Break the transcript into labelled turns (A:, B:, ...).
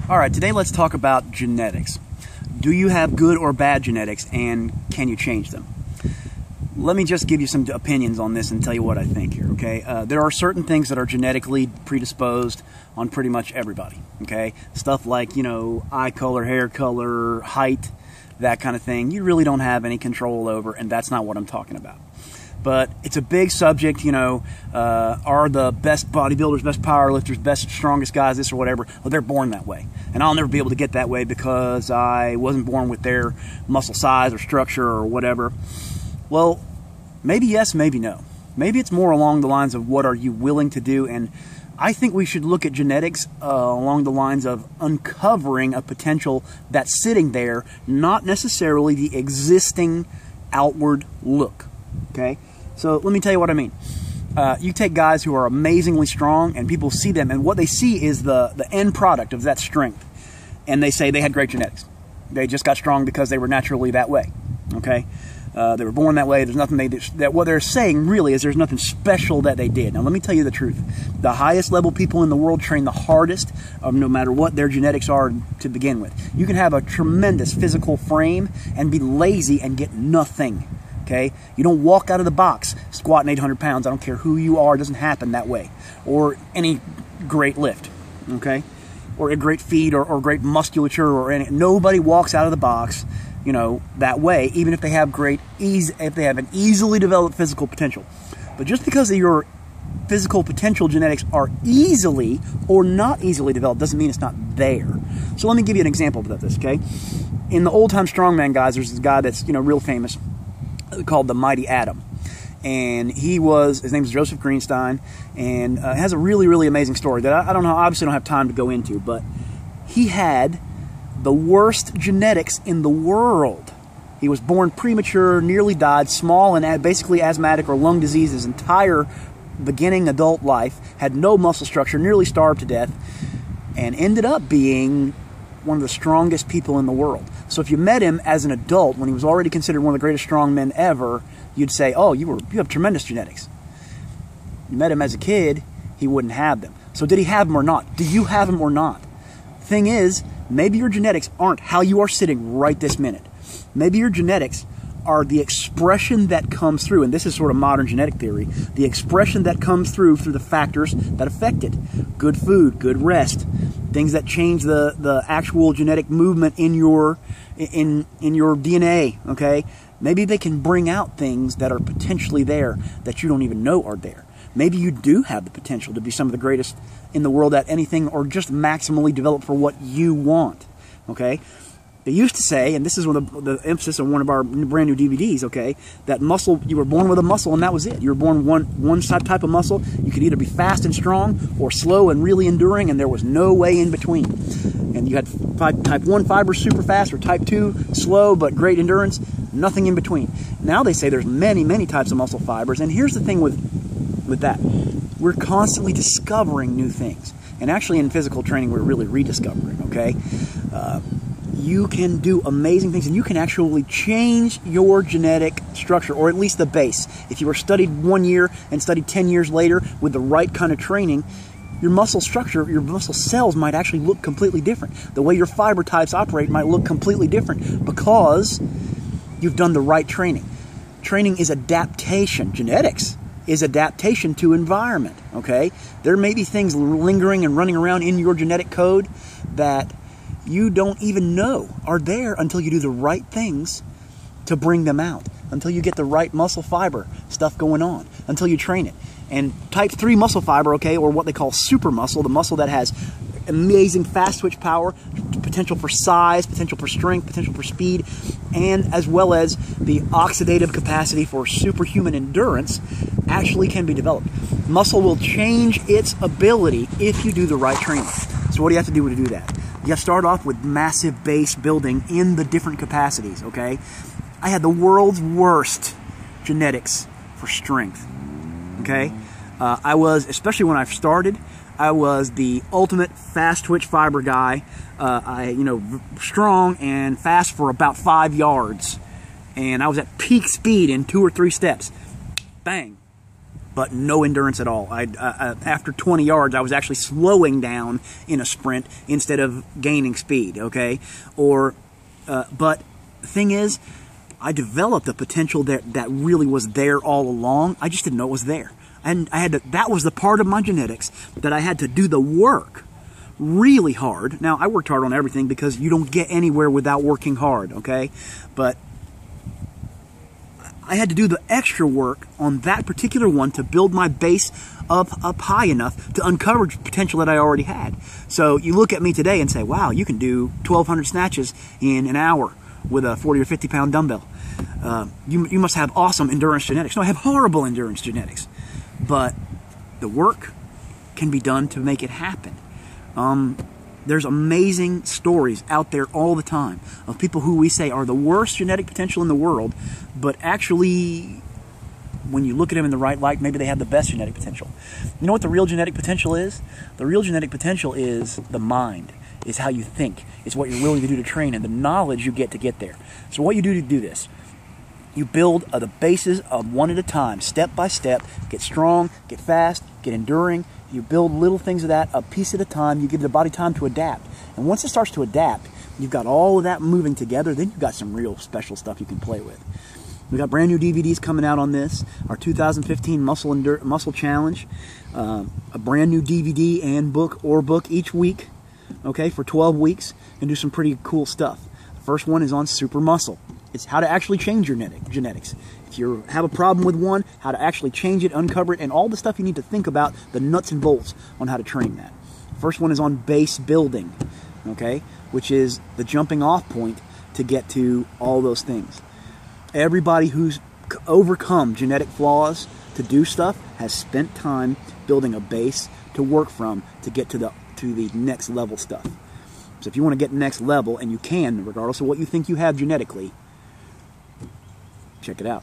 A: All right, today let's talk about genetics. Do you have good or bad genetics, and can you change them? Let me just give you some opinions on this and tell you what I think here, okay? There are certain things that are genetically predisposed on pretty much everybody, okay? Stuff like, eye color, hair color, height, that kind of thing. You really don't have any control over, and that's not what I'm talking about. But it's a big subject, are the best bodybuilders, best powerlifters, best, strongest guys, this or whatever, well, they're born that way. And I'll never be able to get that way because I wasn't born with their muscle size or structure or whatever. Well, maybe yes, maybe no. Maybe it's more along the lines of what are you willing to do, and I think we should look at genetics along the lines of uncovering a potential that's sitting there, not necessarily the existing outward look, okay? So let me tell you what I mean. You take guys who are amazingly strong, and people see them, and what they see is the end product of that strength, and they say they had great genetics. They just got strong because they were naturally that way, okay? They were born that way. There's nothing they did. What they're saying really is there's nothing special that they did. Now, let me tell you the truth. The highest level people in the world train the hardest, no matter what their genetics are to begin with. You can have a tremendous physical frame and be lazy and get nothing. Okay? You don't walk out of the box squatting 800 pounds. I don't care who you are. It doesn't happen that way. Or any great lift. Okay? Or a great feet or great musculature or any. Nobody walks out of the box, that way, even if they have if they have an easily developed physical potential. But just because your physical potential genetics are easily or not easily developed doesn't mean it's not there. So let me give you an example of this, okay? In the old-time strongman guys, there's this guy that's, real famous, called the Mighty Atom. And his name is Joseph Greenstein, and has a really, really amazing story that I don't know, obviously don't have time to go into, but he had the worst genetics in the world. He was born premature, nearly died, small and basically asthmatic or lung disease his entire beginning adult life, had no muscle structure, nearly starved to death, and ended up being one of the strongest people in the world. So if you met him as an adult, when he was already considered one of the greatest strongmen ever, you'd say, oh, you have tremendous genetics. You met him as a kid, he wouldn't have them. So did he have them or not? Do you have them or not? Thing is, maybe your genetics aren't how you are sitting right this minute. Maybe your genetics are the expression that comes through, and this is sort of modern genetic theory, the expression that comes through the factors that affect it. Good food, good rest, things that change the actual genetic movement in your DNA, okay? Maybe they can bring out things that are potentially there that you don't even know are there. Maybe you do have the potential to be some of the greatest in the world at anything, or just maximally developed for what you want, okay? They used to say, and this is one of the emphasis on one of our brand new DVDs, okay, that muscle, you were born with a muscle and that was it. You were born one type of muscle. You could either be fast and strong or slow and really enduring, and there was no way in between. And you had type 1 fibers super fast, or type 2 slow but great endurance, nothing in between. Now they say there's many, many types of muscle fibers, and here's the thing with that. We're constantly discovering new things. And actually in physical training, we're really rediscovering, okay? You can do amazing things, and you can actually change your genetic structure, or at least the base. If you were studied 1 year and studied 10 years later with the right kind of training, your muscle structure, your muscle cells might actually look completely different. The way your fiber types operate might look completely different because you've done the right training. Training is adaptation. Genetics is adaptation to environment, okay? There may be things lingering and running around in your genetic code that you don't even know are there until you do the right things to bring them out, until you get the right muscle fiber stuff going on, until you train it. And type 3 muscle fiber, okay, or what they call super muscle, the muscle that has amazing fast twitch power, potential for size, potential for strength, potential for speed, and as well as the oxidative capacity for superhuman endurance, actually can be developed. Muscle will change its ability if you do the right training. So what do you have to do to do that? You have to start off with massive base building in the different capacities, okay? I had the world's worst genetics for strength, okay? I was, especially when I started, I was the ultimate fast twitch fiber guy. Strong and fast for about 5 yards. And I was at peak speed in 2 or 3 steps. Bang. but no endurance at all. After 20 yards, I was actually slowing down in a sprint instead of gaining speed, okay? But the thing is, I developed a potential that really was there all along. I just didn't know it was there. And that was the part of my genetics that I had to do the work really hard. Now, I worked hard on everything because you don't get anywhere without working hard, okay? But I had to do the extra work on that particular one to build my base up high enough to uncover potential that I already had. So you look at me today and say, wow, you can do 1,200 snatches in an hour with a 40 or 50 pound dumbbell. You must have awesome endurance genetics. No, I have horrible endurance genetics. But the work can be done to make it happen. There's amazing stories out there all the time of people who we say are the worst genetic potential in the world, but actually, when you look at them in the right light, maybe they have the best genetic potential. You know what the real genetic potential is? The real genetic potential is the mind. Is how you think. It's what you're willing to do to train and the knowledge you get to get there. So what you do to do this, you build the bases of one at a time, step by step, get strong, get fast, get enduring. You build little things of that a piece at a time. You give the body time to adapt. And once it starts to adapt, you've got all of that moving together, then you've got some real special stuff you can play with. We've got brand new DVDs coming out on this. Our 2015 Muscle Challenge. A brand new DVD and book each week. Okay, for 12 weeks, and do some pretty cool stuff. The first one is on super muscle. It's how to actually change your genetics. If you have a problem with one, how to actually change it, uncover it, and all the stuff you need to think about, the nuts and bolts on how to train that. The first one is on base building, okay, which is the jumping off point to get to all those things. Everybody who's overcome genetic flaws to do stuff has spent time building a base to work from to get to the next level stuff. So if you want to get next level, and you can, regardless of what you think you have genetically, check it out.